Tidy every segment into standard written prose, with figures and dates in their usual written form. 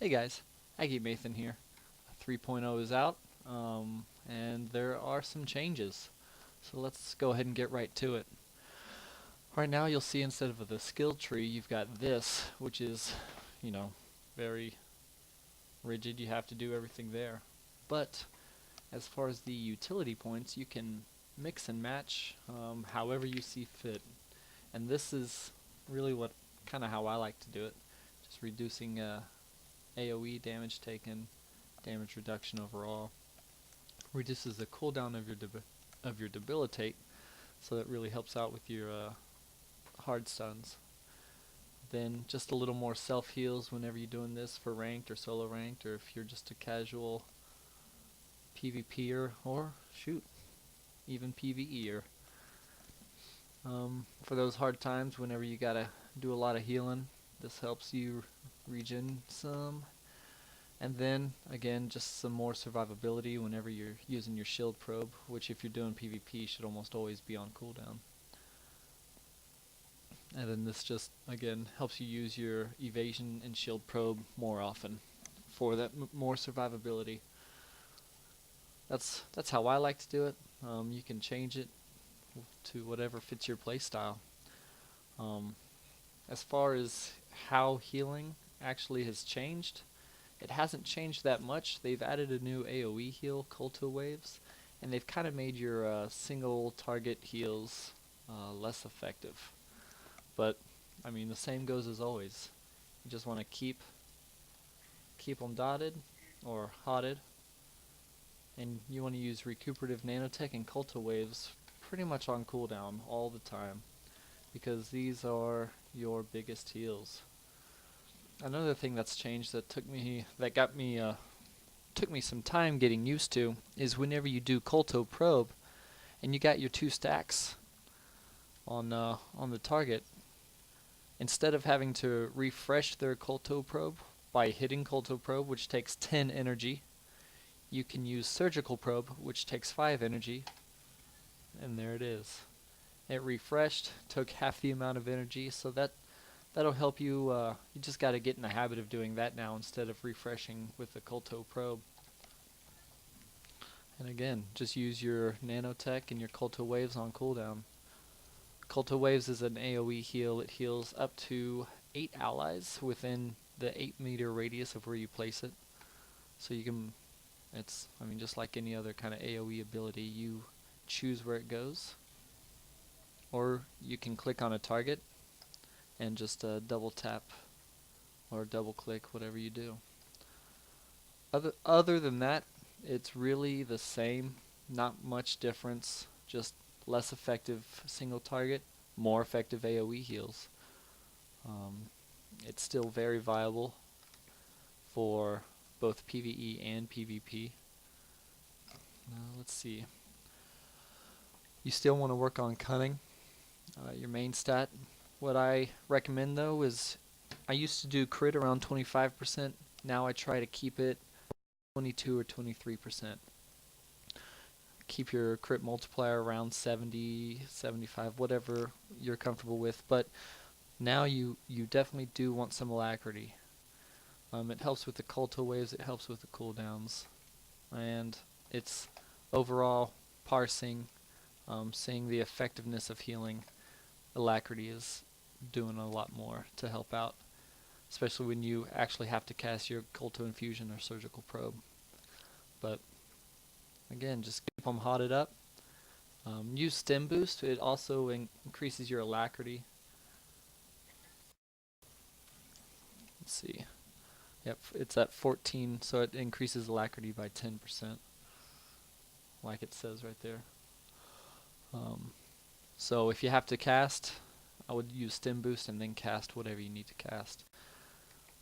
Hey guys, Aggie Mathan here. 3.0 is out, and there are some changes. So let's go ahead and get right to it. Right now you'll see instead of the skill tree, you've got this, which is, very rigid. You have to do everything there. But as far as the utility points, you can mix and match however you see fit. And this is really kind of how I like to do it. Just reducing AoE damage taken, damage reduction overall. Reduces the cooldown of your debilitate, so that really helps out with your hard stuns. Then just a little more self heals whenever you're doing this for ranked or solo ranked, or if you're just a casual PvPer or shoot, even PvEer. For those hard times, whenever you gotta do a lot of healing, this helps you regen some. And then, again, just some more survivability whenever you're using your shield probe, which if you're doing PvP should almost always be on cooldown. And then this just, again, helps you use your evasion and shield probe more often for that more survivability. That's how I like to do it. You can change it to whatever fits your playstyle. As far as how healing actually has changed, it hasn't changed that much. They've added a new AoE heal, Colto Waves, and they've kind of made your single target heals less effective. But I mean, the same goes as always. You just want to keep them dotted or hotted, and you want to use recuperative nanotech and Colto Waves pretty much on cooldown all the time, because these are your biggest heals. Another thing that's changed that took me some time getting used to is whenever you do Colto Probe and you got your 2 stacks on the target, instead of having to refresh their Colto Probe by hitting Colto Probe, which takes 10 energy, you can use Surgical Probe, which takes 5 energy, and there it is. It refreshed, took half the amount of energy, so that'll help you. You just got to get in the habit of doing that now instead of refreshing with the Colto Probe. And again, just use your nanotech and your Colto Waves on cooldown. Colto Waves is an AoE heal. It heals up to 8 allies within the 8-meter radius of where you place it. So you can, just like any other kind of AoE ability, you choose where it goes. Or you can click on a target and just double tap or double click, whatever you do. Other than that, it's really the same, not much difference, just less effective single target, more effective AoE heals. It's still very viable for both PvE and PvP. Let's see. You still want to work on cunning, your main stat. What I recommend though is, I used to do crit around 25%, now I try to keep it 22 or 23%. Keep your crit multiplier around 70, 75, whatever you're comfortable with, but now you definitely do want some alacrity. It helps with the Colto Waves, it helps with the cooldowns, and it's overall parsing, seeing the effectiveness of healing. Alacrity is doing a lot more to help out, especially when you actually have to cast your Colto Infusion or Surgical Probe. But again, just keep them hotted up. Use Stim Boost. It also increases your alacrity. Let's see. Yep, it's at 14, so it increases alacrity by 10%, like it says right there. So if you have to cast, I would use Stim Boost and then cast whatever you need to cast.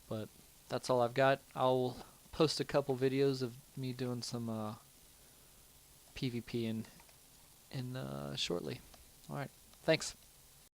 But that's all I've got. I'll post a couple videos of me doing some PvP in shortly. Alright, thanks.